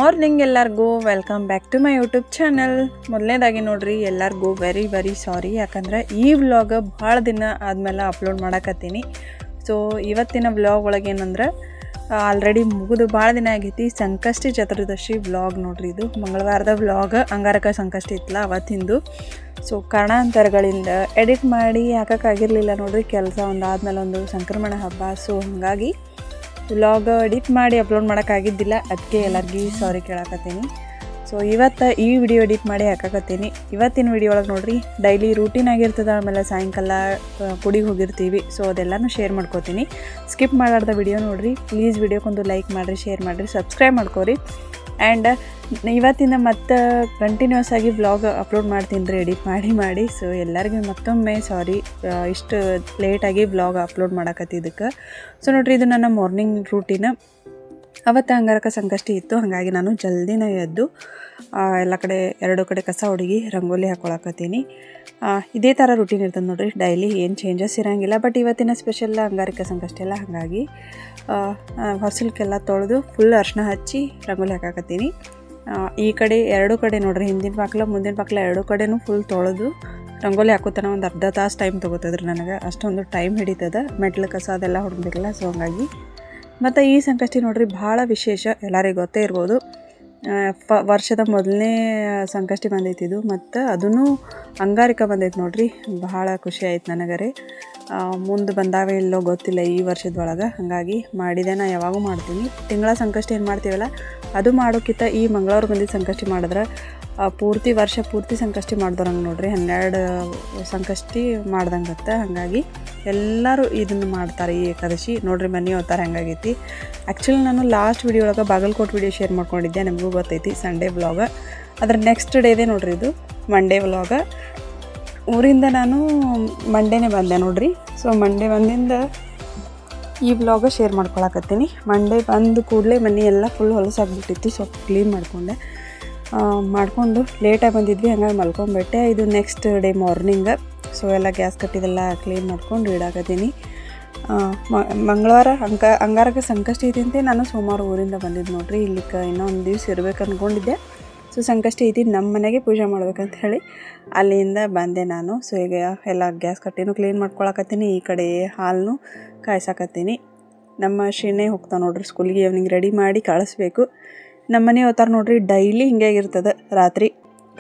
Morning ಎಲ್ಲರಿಗೂ welcome back to my YouTube channel. ಮೊದಲನೇದಾಗಿ ನೋಡ್ರಿ ಎಲ್ಲರಿಗೂ ವೆರಿ ಸಾರಿ, ಯಾಕಂದ್ರೆ ಈ ವ್ಲಾಗ್ ಭಾಳ ದಿನ ಆದಮೇಲೆ ಅಪ್ಲೋಡ್ ಮಾಡಕತ್ತೀನಿ. ಸೊ ಇವತ್ತಿನ ವ್ಲಾಗ್ ಒಳಗೆ ಏನಂದ್ರೆ ಆಲ್ರೆಡಿ ಮುಗಿದು ಭಾಳ ದಿನ ಆಗೈತಿ. ಸಂಕಷ್ಟಿ ಚತುರ್ದಶಿ ವ್ಲಾಗ್ ನೋಡ್ರಿ, ಇದು ಮಂಗಳವಾರದ ವ್ಲಾಗ್. ಅಂಗಾರಕ ಸಂಕಷ್ಟಿ ಇತ್ತಲ್ಲ ಅವತ್ತಿಂದು. ಸೊ ಕಾರಣಾಂತರಗಳಿಂದ ಎಡಿಟ್ ಮಾಡಿ ಹಾಕೋಕ್ಕಾಗಿರಲಿಲ್ಲ ನೋಡ್ರಿ, ಕೆಲಸ ಒಂದಾದ್ಮೇಲೆ ಒಂದು ಸಂಕ್ರಮಣ ಹಬ್ಬ. ಸೊ ಹಾಗಾಗಿ ವ್ಲಾಗ್ ಎಡಿಟ್ ಮಾಡಿ ಅಪ್ಲೋಡ್ ಮಾಡೋಕ್ಕಾಗಿದ್ದಿಲ್ಲ, ಅದಕ್ಕೆ ಎಲ್ಲರಿಗೂ ಸಾರಿ ಕೇಳಕತ್ತೀನಿ. ಸೊ ಇವತ್ತು ಈ ವಿಡಿಯೋ ಎಡಿಟ್ ಮಾಡಿ ಹಾಕಕತ್ತೀನಿ. ಇವತ್ತಿನ ವಿಡಿಯೋ ಒಳಗೆ ನೋಡ್ರಿ ಡೈಲಿ ರೂಟೀನ್ ಆಗಿರ್ತದೆ, ಆಮೇಲೆ ಸಾಯಂಕಾಲ ಕುಡಿಗೆ ಹೋಗಿರ್ತೀವಿ. ಸೊ ಅದೆಲ್ಲನೂ ಶೇರ್ ಮಾಡ್ಕೋತೀನಿ. ಸ್ಕಿಪ್ ಮಾಡಾರ್ದ ವಿಡಿಯೋ ನೋಡ್ರಿ. ಪ್ಲೀಸ್ ವಿಡಿಯೋಕ್ಕೊಂದು ಲೈಕ್ ಮಾಡಿರಿ, ಶೇರ್ ಮಾಡಿರಿ, ಸಬ್ಸ್ಕ್ರೈಬ್ ಮಾಡ್ಕೋರಿ. ಆ್ಯಂಡ್ ಇವತ್ತಿಂದ ಮತ್ತೆ ಕಂಟಿನ್ಯೂಸ್ ಆಗಿ ವ್ಲಾಗ್ ಅಪ್ಲೋಡ್ ಮಾಡ್ತೀನಿ ರೀ, ಎಡಿಟ್ ಮಾಡಿ. ಸೊ ಎಲ್ಲರಿಗೂ ಮತ್ತೊಮ್ಮೆ ಸಾರಿ, ಇಷ್ಟು ಲೇಟಾಗಿ ವ್ಲಾಗ್ ಅಪ್ಲೋಡ್ ಮಾಡಕತ್ತಿದ್ದಕ್ಕೆ. ಸೊ ನೋಡ್ರಿ, ಇದು ನನ್ನ ಮಾರ್ನಿಂಗ್ ರೂಟೀನ್. ಅವತ್ತು ಅಂಗಾರಕ ಸಂಕಷ್ಟಿ ಇತ್ತು, ಹಾಗಾಗಿ ನಾನು ಜಲ್ದಿನ ಎದ್ದು ಎಲ್ಲ ಕಡೆ ಎರಡು ಕಡೆ ಕಸ ಹುಡುಗಿ ರಂಗೋಲಿ ಹಾಕೊಳಕತ್ತೀನಿ. ಇದೇ ಥರ ರೂಟೀನ್ ಇರ್ತದೆ ನೋಡ್ರಿ, ಡೈಲಿ ಏನು ಚೇಂಜಸ್ ಇರೋಂಗಿಲ್ಲ. ಬಟ್ ಇವತ್ತಿನ ಸ್ಪೆಷಲ್ ಅಂಗಾರಕ ಸಂಕಷ್ಟಿ ಎಲ್ಲ, ಹಾಗಾಗಿ ಹೊಸಲ್ಕೆಲ್ಲ ತೊಳೆದು ಫುಲ್ ಅರ್ಶಿನ ಹಚ್ಚಿ ರಂಗೋಲಿ ಹಾಕಾಕತ್ತೀನಿ. ಈ ಕಡೆ ಎರಡು ಕಡೆ ನೋಡ್ರಿ, ಹಿಂದಿನ ಬಾಕ್ಲ ಮುಂದಿನ ಬಾಕ್ಲ ಎರಡು ಕಡೆನೂ ಫುಲ್ ತೊಳೆದು ರಂಗೋಲಿ ಹಾಕೋತನ ಒಂದು ಅರ್ಧ ತಾಸು ಟೈಮ್ ತೊಗೋತದ್ರಿ ನನಗೆ. ಅಷ್ಟೊಂದು ಟೈಮ್ ಹಿಡಿತದೆ, ಮೆಟ್ಲು ಕಸ ಅದೆಲ್ಲ ಹೊಡ್ಬೇಕಲ್ಲ. ಸೊ ಹಂಗಾಗಿ ಮತ್ತು ಈ ಸಂಕಷ್ಟಿ ನೋಡ್ರಿ ಭಾಳ ವಿಶೇಷ, ಎಲ್ಲರಿಗೂ ಗೊತ್ತೇ ಇರ್ಬೋದು. ವರ್ಷದ ಮೊದಲನೇ ಸಂಕಷ್ಟಿ ಬಂದೈತಿ ಇದು, ಮತ್ತು ಅದೂ ಅಂಗಾರಿಕ ಬಂದೈತೆ ನೋಡ್ರಿ. ಭಾಳ ಖುಷಿ ಆಯ್ತು ನನಗರೆ. ಮುಂದೆ ಬಂದಾವೆ ಇಲ್ಲೋ ಗೊತ್ತಿಲ್ಲ ಈ ವರ್ಷದೊಳಗೆ, ಹಾಗಾಗಿ ಮಾಡಿದೆ. ನಾ ಯಾವಾಗೂ ಮಾಡ್ತೀನಿ. ತಿಂಗಳ ಸಂಕಷ್ಟಿ ಏನು ಮಾಡ್ತೀವಲ್ಲ ಅದು ಮಾಡೋಕ್ಕಿಂತ ಈ ಮಂಗಳವಾರ ಬಂದಿದ್ದು ಸಂಕಷ್ಟಿ ಮಾಡಿದ್ರೆ ವರ್ಷ ಪೂರ್ತಿ ಸಂಕಷ್ಟಿ ಮಾಡ್ದೋರಂಗೆ ನೋಡ್ರಿ, 12 ಸಂಕಷ್ಟಿ ಮಾಡ್ದಂಗತ್ತೆ. ಹಾಗಾಗಿ ಎಲ್ಲರೂ ಇದನ್ನು ಮಾಡ್ತಾರೆ ಈ ಏಕಾದಶಿ. ನೋಡ್ರಿ ಮನೆ ಹೋಗ್ತಾರೆ ಹಂಗಾಗೈತಿ. ಆ್ಯಕ್ಚುಲಿ ನಾನು ಲಾಸ್ಟ್ ವಿಡಿಯೋ ಒಳಗೆ ಬಾಗಲಕೋಟೆ ವಿಡಿಯೋ ಶೇರ್ ಮಾಡ್ಕೊಂಡಿದ್ದೆ, ನಿಮಗೂ ಗೊತ್ತೈತಿ, ಸಂಡೇ ವ್ಲಾಗ್. ಅದ್ರ ನೆಕ್ಸ್ಟ್ ಡೇದೇ ನೋಡ್ರಿ ಇದು ಮಂಡೇ ವ್ಲಾಗ. ಊರಿಂದ ನಾನು ಮಂಡೇನೇ ಬಂದೆ ನೋಡ್ರಿ. ಸೊ ಮಂಡೇ ಬಂದಿಂದ ಈ ವ್ಲಾಗ ಶೇರ್ ಮಾಡ್ಕೊಳಕತ್ತೀನಿ. ಮಂಡೇ ಬಂದು ಕೂಡಲೇ ಮನೆ ಎಲ್ಲ ಫುಲ್ ಹೊಲಸಾಗ್ಬಿಟ್ಟಿತ್ತು. ಸ್ವಲ್ಪ ಕ್ಲೀನ್ ಮಾಡಿಕೊಂಡು ಲೇಟಾಗಿ ಬಂದಿದ್ವಿ, ಹಂಗಾಗಿ ಮಲ್ಕೊಂಡ್ಬಿಟ್ಟೆ. ಇದು ನೆಕ್ಸ್ಟ್ ಡೇ ಮಾರ್ನಿಂಗ್. ಸೊ ಎಲ್ಲ ಗ್ಯಾಸ್ ಕಟ್ಟಿದೆಲ್ಲ ಕ್ಲೀನ್ ಮಾಡ್ಕೊಂಡು ಇಡಾಕತ್ತೀನಿ. ಮಂಗಳವಾರ ಅಂಗಾರಕ ಸಂಕಷ್ಟಿ ಐತಿ ಅಂತ ನಾನು ಸೋಮವಾರ ಊರಿಂದ ಬಂದಿದ್ದು ನೋಡ್ರಿ. ಇಲ್ಲಿಗೆ ಇನ್ನೊಂದು ದಿವ್ಸ ಇರ್ಬೇಕು ಅಂದ್ಕೊಂಡಿದ್ದೆ. ಸೊ ಸಂಕಷ್ಟಿ ಐತಿ, ನಮ್ಮ ಮನೆಗೆ ಪೂಜೆ ಮಾಡ್ಬೇಕಂತ ಹೇಳಿ ಅಲ್ಲಿಂದ ಬಂದೆ ನಾನು. ಸೊ ಈಗ ಎಲ್ಲ ಗ್ಯಾಸ್ ಕಟ್ಟಿನೂ ಕ್ಲೀನ್ ಮಾಡ್ಕೊಳಕತ್ತೀನಿ, ಈ ಕಡೆ ಹಾಲನ್ನು ಕಾಯ್ಸಾಕತ್ತೀನಿ. ನಮ್ಮ ಶ್ರೀನೇ ಹೋಗ್ತಾ ನೋಡ್ರಿ ಸ್ಕೂಲಿಗೆ, ಅವ್ನಿಗೆ ರೆಡಿ ಮಾಡಿ ಕಳಿಸ್ಬೇಕು. ನಮ್ಮ ಮನೆ ಹೋಗ್ತಾರೆ ನೋಡ್ರಿ, ಡೈಲಿ ಹಿಂಗೆ ಆಗಿರ್ತದೆ. ರಾತ್ರಿ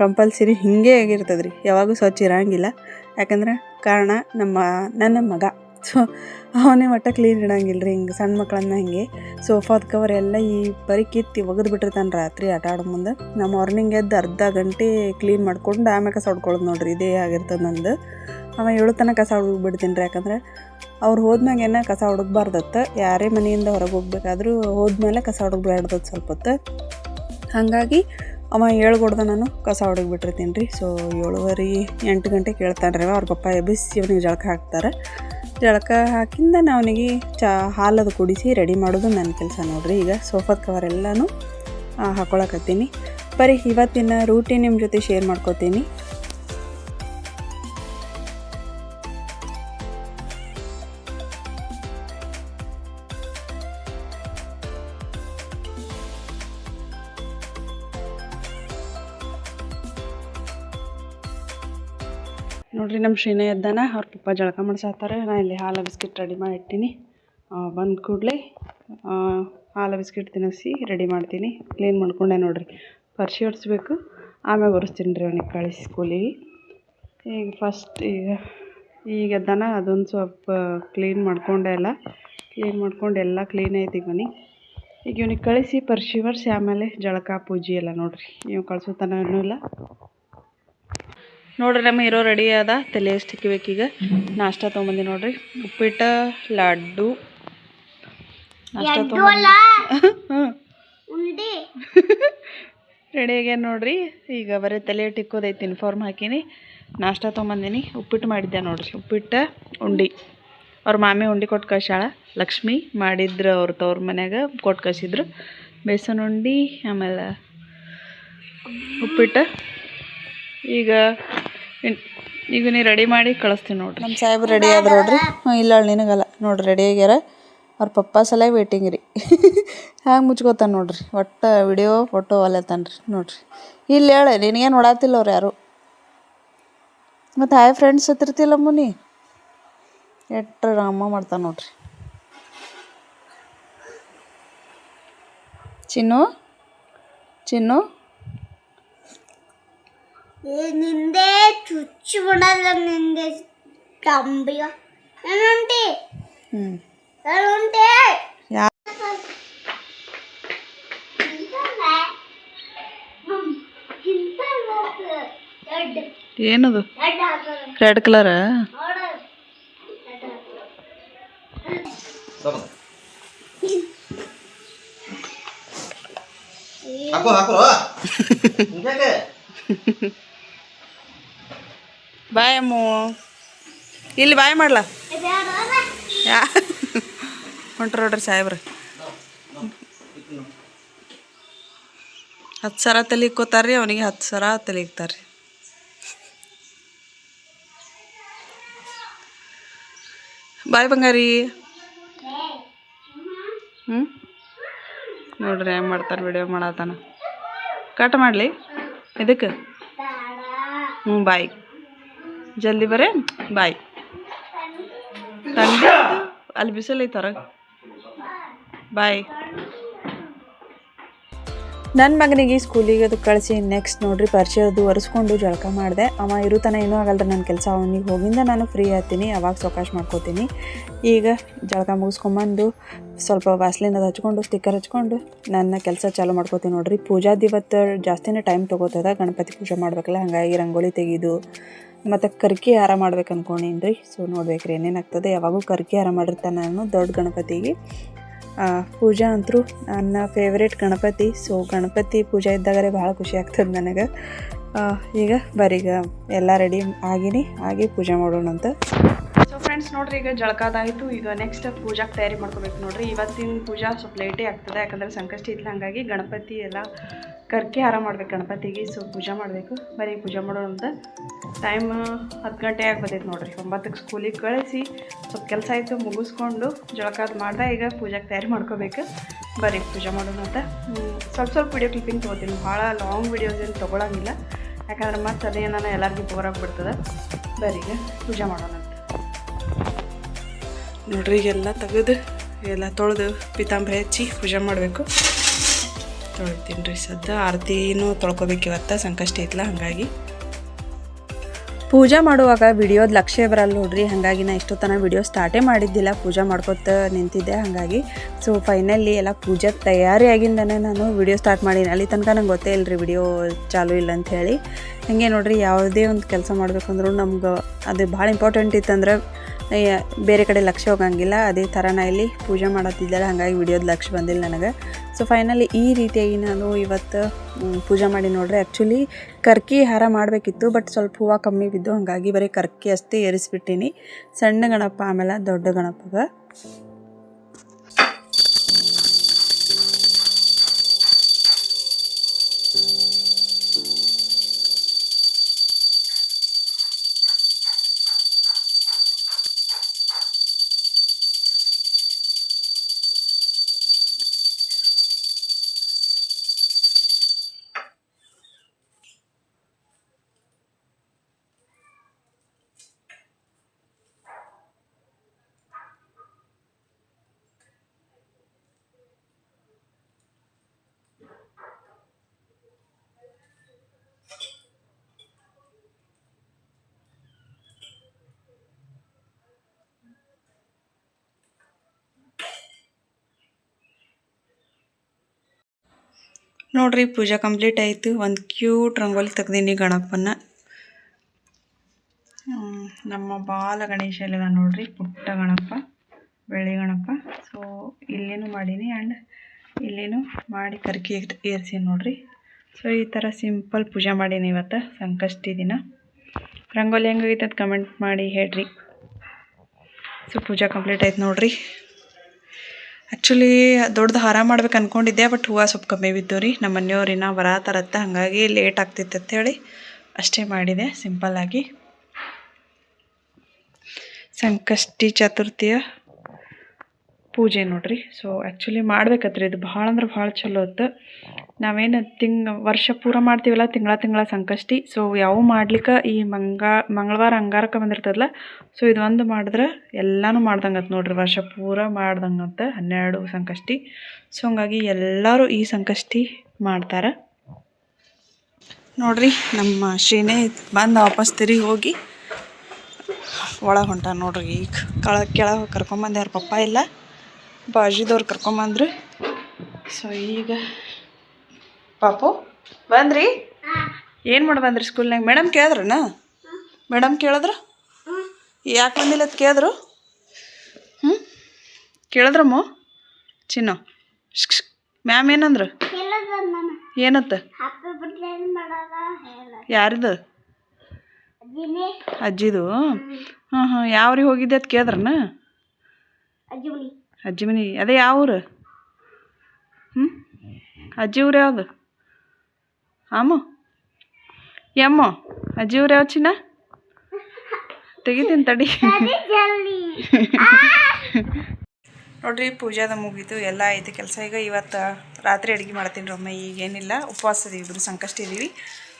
ಕಂಪಲ್ಸರಿ ಹಿಂಗೆ ಆಗಿರ್ತದೆ ರೀ, ಯಾವಾಗೂ ಸ್ವಚ್ಛ ಇರೋಂಗಿಲ್ಲ. ಯಾಕಂದ್ರೆ ಕಾರಣ ನನ್ನ ಮಗ. ಸೊ ಅವನೇ ಒಟ್ಟು ಕ್ಲೀನ್ ಇಡೋಂಗಿಲ್ಲ ರೀ, ಹಿಂಗೆ ಸಣ್ಣ ಮಕ್ಕಳನ್ನ ಹಿಂಗೆ ಸೋಫಾದ ಕವರ್ ಎಲ್ಲ ಈ ಬರೀ ಕಿತ್ತಿ ಒಗೆದು ಬಿಟ್ಟಿರ್ತಾನೆ ರಾತ್ರಿ ಆಟ ಆಡೋ ಮುಂದೆ. ನಾ ಮಾರ್ನಿಂಗ್ ಎದ್ದು ಅರ್ಧ ಗಂಟೆ ಕ್ಲೀನ್ ಮಾಡ್ಕೊಂಡು ಆಮೇಲೆ ಕಸ ಹೊಡ್ಕೊಳ್ಳೋದು ನೋಡ್ರಿ, ಇದೇ ಆಗಿರ್ತದೆ ನಂದು. ಅವ ತನಕ ಕಸ ಹುಡುಗ್ಬಿಡ್ತೀನಿ ರೀ, ಯಾಕಂದ್ರೆ ಅವ್ರು ಹೋದ್ಮ್ಯಾಗೇನ ಕಸ ಹುಡುಕ್ಬಾರ್ದತ್ತ. ಯಾರೇ ಮನೆಯಿಂದ ಹೊರಗೆ ಹೋಗ್ಬೇಕಾದ್ರೂ ಹೋದ್ಮೇಲೆ ಕಸ ಹುಡುಗ್ಬಾರ್ದತ್ತು ಸ್ವಲ್ಪ ಹೊತ್ತು. ಹಾಗಾಗಿ ಅವ ಹೇಳ್ಕೊಡ್ದ ನಾನು ಕಸ ಹುಡುಗ್ಬಿಟ್ಟಿರ್ತೀನಿ ರೀ. ಸೊ 7:30-8 ಗಂಟೆ ಕೇಳ್ತಾನೆ ರೀ, ಅವ್ರ ಪಪ್ಪ ಎಬ್ಬಿಸಿ ಅವನಿಗೆ ಜಳಕ ಹಾಕ್ತಾರೆ. ಜಳಕ ಹಾಕಿಂದ ನಾ ಅವನಿಗೆ ಹಾಲದು ಕುಡಿಸಿ ರೆಡಿ ಮಾಡೋದು ನನ್ನ ಕೆಲಸ ನೋಡ್ರಿ. ಈಗ ಸೋಫಾದ ಕವರ್ ಎಲ್ಲನೂ ಹಾಕೊಳಕತ್ತೀನಿ. ಬರೀ ಇವತ್ತಿನ ರೂಟೀನ್ ನಿಮ್ಮ ಜೊತೆ ಶೇರ್ ಮಾಡ್ಕೋತೀನಿ. ನೋಡ್ರಿ, ನಮ್ಮ ಶ್ರೀನೇ ಎದ್ದಾನ, ಅವ್ರ ಪಪ್ಪ ಜಳಕ ಮಾಡ್ಸಾತಾರೆ. ನಾನು ಇಲ್ಲಿ ಹಾಲು ಬಿಸ್ಕಿಟ್ ರೆಡಿ ಮಾಡಿ ಇಟ್ಟಿನಿ. ಬಂದ ಕೂಡಲೇ ಹಾಲು ಬಿಸ್ಕಿಟ್ ತಿನ್ನಿಸಿ ರೆಡಿ ಮಾಡ್ತೀನಿ. ಕ್ಲೀನ್ ಮಾಡ್ಕೊಂಡೆ ನೋಡ್ರಿ, ಪರ್ಶಿ ಒರೆಸ್ಬೇಕು, ಆಮೇಲೆ ಒರೆಸ್ತೀನಿ ರೀ ಅವನಿಗೆ ಕಳಿಸಿ ಸ್ಕೂಲಿಗೆ. ಈಗ ಫಸ್ಟ್ ಈಗ ಎದ್ದಾನ, ಅದೊಂದು ಸ್ವಲ್ಪ ಕ್ಲೀನ್ ಮಾಡ್ಕೊಂಡೆ. ಎಲ್ಲ ಕ್ಲೀನ್ ಐತಿ ಮನೆ. ಈಗ ಇವನಿಗೆ ಕಳಿಸಿ ಪರ್ಶಿ ಒರೆಸಿ ಆಮೇಲೆ ಜಳಕ ಪೂಜೆ ಎಲ್ಲ ನೋಡ್ರಿ. ನೀವು ಕಳ್ಸೋತನ ಏನೂ ಇಲ್ಲ ನೋಡ್ರಿ. ನಮ್ಮ ಹೀರೋ ರೆಡಿ ಆದ, ತಲೆ ಎಷ್ಟು ಇಕ್ಬೇಕೀಗ. ನಾಷ್ಟ ತೊಗೊಂಬಂದಿ ನೋಡ್ರಿ, ಉಪ್ಪಿಟ್ಟು, ಲಡ್ಡು ನಾಷ್ಟ ರೆಡಿ ಆಗ್ಯಾನ ನೋಡ್ರಿ. ಈಗ ಬರೀ ತಲೆ ಟಿಕ್ಕೋದೈತಿ, ಇನ್ಫಾರ್ಮ್ ಹಾಕೀನಿ. ನಾಷ್ಟ ತೊಗೊಂಬಂದಿನಿ, ಉಪ್ಪಿಟ್ಟು ಮಾಡಿದ್ದೆ ನೋಡ್ರಿ. ಉಪ್ಪಿಟ್ಟು ಉಂಡಿ ಅವ್ರ ಮಾಮಿ ಉಂಡಿ ಕೊಟ್ಟು ಕಳ್ಸಾಳ. ಲಕ್ಷ್ಮಿ ಮಾಡಿದ್ರು, ಅವ್ರ ತವ್ರ ಮನ್ಯಾಗ ಕೊಟ್ಟು ಕಳಿಸಿದ್ರು. ಬೇಸನ್ ಉಂಡಿ ಆಮೇಲೆ ಉಪ್ಪಿಟ್ಟು. ಈಗ ನೀ ರೆಡಿ ಮಾಡಿ ಕಳಿಸ್ತೀನಿ ನೋಡ್ರಿ. ನಮ್ಮ ಸಾಹೇಬ್ರು ರೆಡಿ ಆದ್ರು ನೋಡ್ರಿ. ಇಲ್ಲ ನಿನಗಲ್ಲ ನೋಡ್ರಿ, ರೆಡಿ ಆಗ್ಯಾರ. ಅವ್ರ ಪಪ್ಪ ಸಲ ವೇಟಿಂಗ್ ರೀ. ಹ್ಯಾಂಗೆ ಮುಚ್ಕೋತಾನೆ ನೋಡ್ರಿ ಒಟ್ಟು ವಿಡಿಯೋ ಫೋಟೋ ಅಲ್ಲತಾನ್ರಿ ನೋಡ್ರಿ. ಇಲ್ಲಿ ಹೇಳ ನಿನಗೇನು ನೋಡಾತಿಲ್ಲ ಅವ್ರು ಯಾರು. ಮತ್ತು ಹಾಯ್ ಫ್ರೆಂಡ್ಸ್ ಹತ್ತಿರ್ತಿಲ್ಲ ಮುನಿ ಎಟ್ರ ಅಮ್ಮ ಮಾಡ್ತಾನೆ ನೋಡ್ರಿ. ಚಿನ್ನು ಚಿನ್ನು ನಿಂದೆ ಚುಚ್ಚು ಬಿಡಲ್ಲ ನಿಂದೆ ಕಂಬಿಯ ಏನುಂಟಿ ಏನುಂಟಿ ಏನದು ರೆಡ್ ಕಲರ್ ಬಾಯ್ ಅಮ್ಮು ಇಲ್ಲಿ ಬಾಯ್ ಮಾಡ್ಲ ಯಾ ಹೊಂಟ್ರ ನೋಡ್ರಿ ಸಾಹೇಬ್ರ 10 ಸರ ತಲಿಕ್ಕೋತಾರ್ರಿ ಅವನಿಗೆ 10 ಸರ ತಲಿಕ್ತಾರ್ರಿ. ಬಾಯ್ ಬಂಗಾರಿ. ನೋಡ್ರಿ ಹೆಂಗೆ ಮಾಡ್ತಾರೆ ವಿಡಿಯೋ ಮಾಡತ್ತಾನ. ಕಟ್ ಮಾಡಲಿ ಇದಕ್ಕೆ ಬಾಯ್ ಜಲ್ದಿ ಬರ್ರಿ ಬಾಯ್. ತಂಡಿ ಅಲ್ಲಿ ಬಿಸಿಲೈತೆ ಹೊರಗೆ ಬಾಯ್. ನನ್ನ ಮಗನಿಗೆ ಸ್ಕೂಲಿಗೆ ಅದು ಕಳಿಸಿ ನೆಕ್ಸ್ಟ್ ನೋಡ್ರಿ ಪರಿಚಯದ್ದು ಒರೆಸ್ಕೊಂಡು ಜಳಕ ಮಾಡಿದೆ. ಅವ ಇರುತ್ತಾನೆ ಏನೂ ಆಗಲ್ರಿ ನನ್ನ ಕೆಲಸ. ಅವನಿಗೆ ಹೋಗಿಂದ ನಾನು ಫ್ರೀ ಆಗ್ತೀನಿ, ಅವಾಗ ಸಾವಕಾಶ ಮಾಡ್ಕೋತೀನಿ. ಈಗ ಜಳಕ ಮುಗಿಸ್ಕೊಂಬಂದು ಸ್ವಲ್ಪ ವಾಸ್ಲಿನ್ ಅದು ಹಚ್ಕೊಂಡು ಸ್ಟಿಕ್ಕರ್ ಹಚ್ಕೊಂಡು ನನ್ನ ಕೆಲಸ ಚಾಲೂ ಮಾಡ್ಕೋತೀನಿ ನೋಡ್ರಿ. ಪೂಜಾದ ಇವತ್ತು ಜಾಸ್ತಿನೇ ಟೈಮ್ ತೊಗೋತದ, ಗಣಪತಿ ಪೂಜೆ ಮಾಡ್ಬೇಕಲ್ಲ, ಹಾಗಾಗಿ ರಂಗೋಲಿ ತೆಗೆದು ಮತ್ತು ಕರ್ಕಿ ಹಾರ ಮಾಡ್ಬೇಕು ಅನ್ಕೊಂಡೀನಿ ರೀ. ಸೊ ನೋಡ್ಬೇಕ್ರಿ ಏನೇನಾಗ್ತದೆ. ಯಾವಾಗೂ ಕರ್ಕಿ ಹಾರ ಮಾಡಿರ್ತಾನೆ ನಾನು ದೊಡ್ಡ ಗಣಪತಿಗೆ. ಪೂಜಾ ಅಂತರೂ ನನ್ನ ಫೇವ್ರೇಟ್ ಗಣಪತಿ. ಸೊ ಗಣಪತಿ ಪೂಜೆ ಇದ್ದಾಗರೆ ಭಾಳ ಖುಷಿ ಆಗ್ತದೆ ನನಗೆ. ಈಗ ಬರೀಗ ಎಲ್ಲ ರೆಡಿ ಆಗಿ ಪೂಜೆ ಮಾಡೋಣಂತ. ಸೊ ಫ್ರೆಂಡ್ಸ್ ನೋಡ್ರಿ ಈಗ ಜಳಕಾದಾಯಿತು. ಈಗ ನೆಕ್ಸ್ಟ್ ಪೂಜಾಕ್ಕೆ ತಯಾರಿ ಮಾಡ್ಕೋಬೇಕು ನೋಡ್ರಿ. ಇವತ್ತಿನ ಪೂಜಾ ಸ್ವಲ್ಪ ಲೇಟೇ ಆಗ್ತದೆ, ಯಾಕಂದರೆ ಸಂಕಷ್ಟಿ ಇಲ್ಲ, ಹಾಗಾಗಿ ಗಣಪತಿ ಎಲ್ಲ ಕರ್ಕಿ ಹಾರ ಮಾಡ್ಬೇಕು ಗಣಪತಿಗೆ. ಸೊ ಪೂಜೆ ಮಾಡಬೇಕು, ಬರೀ ಪೂಜೆ ಮಾಡೋಣಂತ. ಟೈಮ್ 10 ಗಂಟೆ ಆಗ್ಬತ್ತೈತೆ ನೋಡ್ರಿ. 9ಕ್ಕೆ ಸ್ಕೂಲಿಗೆ ಕಳಿಸಿ ಸ್ವಲ್ಪ ಕೆಲಸ ಆಯಿತು ಮುಗಿಸ್ಕೊಂಡು ಜಳಕಾದ ಮಾಡ್ದೆ. ಈಗ ಪೂಜಾಕ್ಕೆ ತಯಾರಿ ಮಾಡ್ಕೋಬೇಕು, ಬರೀ ಪೂಜೆ ಮಾಡೋಣ ಅಂತ. ಸ್ವಲ್ಪ ವಿಡಿಯೋ ಕ್ಲಿಪ್ಪಿಂಗ್ ತೊಗೋತೀನಿ, ಭಾಳ ಲಾಂಗ್ ವಿಡಿಯೋಸ್ ಏನು ತೊಗೊಳಂಗಿಲ್ಲ, ಯಾಕಂದ್ರೆ ಮತ್ತೆ ಅದೇ ನಾನು ಎಲ್ಲರಿಗೂ ಬೋರಾಗ್ಬಿಡ್ತದೆ. ಬರೀ ಈಗ ಪೂಜೆ ಮಾಡೋಣ ಅಂತ ನೋಡ್ರಿ. ಎಲ್ಲ ತೆಗೆದು ಎಲ್ಲ ತೊಳೆದು ಪೀತಾಂಬರಿ ಹಚ್ಚಿ ಪೂಜೆ ಮಾಡಬೇಕು. ತೊಳಿತೀನಿ ರೀ. ಆರತಿನೂ ತೊಳ್ಕೊಬೇಕು ಇವತ್ತು, ಸಂಕಷ್ಟ ಐತಲ್ಲ, ಹಾಗಾಗಿ ಪೂಜೆ ಮಾಡುವಾಗ ವಿಡಿಯೋದ ಲಕ್ಷ್ಯ ಬರಲ್ಲ ನೋಡ್ರಿ. ಹಾಗಾಗಿ ನಾನು ಇಷ್ಟೊತ್ತನ ವಿಡಿಯೋ ಸ್ಟಾರ್ಟೇ ಮಾಡಿದ್ದಿಲ್ಲ, ಪೂಜೆ ಮಾಡ್ಕೊತ ನಿಂತಿದ್ದೆ. ಹಾಗಾಗಿ ಸೊ ಫೈನಲಿ ಎಲ್ಲ ಪೂಜೆ ತಯಾರಿ ಆಗಿಂದನೇ ನಾನು ವಿಡಿಯೋ ಸ್ಟಾರ್ಟ್ ಮಾಡೀನಿ. ಅಲ್ಲಿ ತನಕ ನಂಗೆ ಗೊತ್ತೇ ಇಲ್ಲ ರೀ ವಿಡಿಯೋ ಚಾಲೂ ಇಲ್ಲ ಅಂಥೇಳಿ. ಹಾಗೆ ನೋಡ್ರಿ, ಯಾವುದೇ ಒಂದು ಕೆಲಸ ಮಾಡ್ಬೇಕಂದ್ರೂ ನಮ್ಗೆ ಅದು ಭಾಳ ಇಂಪಾರ್ಟೆಂಟ್ ಇತ್ತಂದ್ರೆ ಬೇರೆ ಕಡೆ ಲಕ್ಷ್ಯ ಹೋಗಂಗಿಲ್ಲ. ಅದೇ ಥರ ನಾ ಇಲ್ಲಿ ಪೂಜೆ ಮಾಡತ್ತಿದ್ದಲ್ಲ, ಹಾಗಾಗಿ ವಿಡಿಯೋದ ಲಕ್ಷ್ಯ ಬಂದಿಲ್ಲ ನನಗೆ. ಸೊ ಫೈನಲಿ ಈ ರೀತಿಯಾಗಿ ನಾನು ಇವತ್ತು ಪೂಜೆ ಮಾಡಿ ನೋಡ್ರಿ. ಆ್ಯಕ್ಚುಲಿ ಕರ್ಕಿ ಹಾರ ಮಾಡಬೇಕಿತ್ತು, ಬಟ್ ಸ್ವಲ್ಪ ಹೂವು ಕಮ್ಮಿ ಬಿದ್ದು, ಹಾಗಾಗಿ ಬರೀ ಕರ್ಕಿ ಅಷ್ಟೇ ಏರಿಸ್ಬಿಟ್ಟಿನಿ. ಸಣ್ಣ ಗಣಪ ಆಮೇಲೆ ದೊಡ್ಡ ಗಣಪಗೆ. ನೋಡ್ರಿ ಪೂಜಾ ಕಂಪ್ಲೀಟ್ ಆಯಿತು. ಒಂದು ಕ್ಯೂಟ್ ರಂಗೋಲಿ ತೆಗ್ದೀನಿ ಗಣಪನ. ನಮ್ಮ ಬಾಲ ಗಣೇಶ ಎಲ್ಲ ನೋಡ್ರಿ, ಪುಟ್ಟ ಗಣಪ, ಬೆಳ್ಳಿ ಗಣಪ. ಸೊ ಇಲ್ಲೇನು ಮಾಡೀನಿ ಆ್ಯಂಡ್ ಇಲ್ಲೇನು ಮಾಡಿ ಕರ್ಕಿ ಏರ್ಸೀನಿ ನೋಡ್ರಿ. ಸೊ ಈ ಥರ ಸಿಂಪಲ್ ಪೂಜೆ ಮಾಡೀನಿ ಇವತ್ತು ಸಂಕಷ್ಟಿ ದಿನ. ರಂಗೋಲಿ ಹೆಂಗಾಗೈತೆ ಅದು ಕಮೆಂಟ್ ಮಾಡಿ ಹೇಳ್ರಿ. ಸೊ ಪೂಜಾ ಕಂಪ್ಲೀಟ್ ಆಯ್ತು ನೋಡ್ರಿ. ಆ್ಯಕ್ಚುಲಿ ದೊಡ್ಡದು ಹಾರ ಮಾಡ್ಬೇಕು ಅಂದ್ಕೊಂಡಿದ್ದೆ, ಬಟ್ ಹೂವು ಸ್ವಲ್ಪ ಕಮ್ಮಿ ಬಿದ್ದು ರೀ. ನಮ್ಮ ಮನೆಯವ್ರಿನ ಬರತ್ತಾರತ್ತ, ಹಾಗಾಗಿ ಲೇಟ್ ಆಗ್ತಿತ್ತು ಅಂತೇಳಿ ಅಷ್ಟೇ ಮಾಡಿದೆ ಸಿಂಪಲ್ಲಾಗಿ. ಸಂಕಷ್ಟಿ ಚತುರ್ಥಿಯ ಪೂಜೆ ನೋಡ್ರಿ. ಸೊ ಆ್ಯಕ್ಚುಲಿ ಮಾಡ್ಬೇಕತ್ರಿ ಇದು ಭಾಳ ಅಂದ್ರೆ ಭಾಳ ಚಲೋ ಇತ್ತು. ನಾವೇನು ವರ್ಷ ಪೂರ ಮಾಡ್ತೀವಲ್ಲ ತಿಂಗಳ ಸಂಕಷ್ಟಿ. ಸೊ ಯಾವ ಮಾಡ್ಲಿಕ್ಕೆ ಈ ಮಂಗಳವಾರ ಅಂಗಾರಕ್ಕೆ ಬಂದಿರ್ತದಲ್ಲ, ಸೊ ಇದು ಒಂದು ಮಾಡಿದ್ರೆ ಎಲ್ಲನೂ ಮಾಡ್ದಂಗತ್ತೆ ನೋಡ್ರಿ, ವರ್ಷ ಪೂರ ಮಾಡ್ದಂಗತ್ತೆ 12 ಸಂಕಷ್ಟಿ. ಸೊ ಹಂಗಾಗಿ ಎಲ್ಲರೂ ಈ ಸಂಕಷ್ಟಿ ಮಾಡ್ತಾರೆ ನೋಡ್ರಿ. ನಮ್ಮ ಶ್ರೀನೇ ಬಂದು ವಾಪಸ್ ತಿರುಗಿ ಹೋಗಿ ಒಳಗೆ ಹೊಂಟ ನೋಡ್ರಿ. ಈಗ ಕೆಳಗೆ ಕರ್ಕೊಂಬಂದು ಯಾರು ಪಪ್ಪ ಇಲ್ಲ, ಬಾಜಿದವ್ರು ಕರ್ಕೊಂಬಂದ್ರು. ಸೊ ಈಗ ಪಾಪು ಬಂದ್ರಿ? ಏನು ಮಾಡಿ ಬಂದ್ರಿ ಸ್ಕೂಲ್ನಾಗ? ಮೇಡಮ್ ಕೇಳಿದ್ರನ? ಮೇಡಮ್ ಕೇಳಿದ್ರು ಯಾಕೆ ಬಂದಿಲ್ಲ ಅಂತ ಕೇಳಿದ್ರು? ಕೇಳಿದ್ರಮ್ಮ ಚಿನ್ನು? ಮ್ಯಾಮ್ ಏನಂದ್ರು? ಏನತ್ತ? ಯಾರ್ದು? ಅಜ್ಜಿದು? ಹಾಂ ಯಾವ್ರಿಗೆ ಹೋಗಿದ್ದೆ ಅಂತ ಕೇಳಿದ್ರನ? ಅಜ್ಜಿ ಮನೆ. ಅದೇ ಯಾವ ಊರು? ಅಜ್ಜಿ ಊರು ಯಾವುದು? ಆಮು ಯಮ್ಮು ಅಜ್ಜಿ ಊರು ಯಾವ ಚಿನ್ನ? ತೆಗಿತೀನಿ ತಡಿ. ನೋಡ್ರಿ ಪೂಜಾದ ಮುಗೀತು, ಎಲ್ಲ ಐತೆ ಕೆಲಸ. ಈಗ ಇವತ್ತು ರಾತ್ರಿ ಅಡುಗೆ ಮಾಡ್ತೀನಿ ರೀ ಒಮ್ಮೆ. ಈಗೇನಿಲ್ಲ, ಉಪವಾಸ ಇದೀವಿ, ಇಬ್ಬರು ಸಂಕಷ್ಟ ಇದೀವಿ.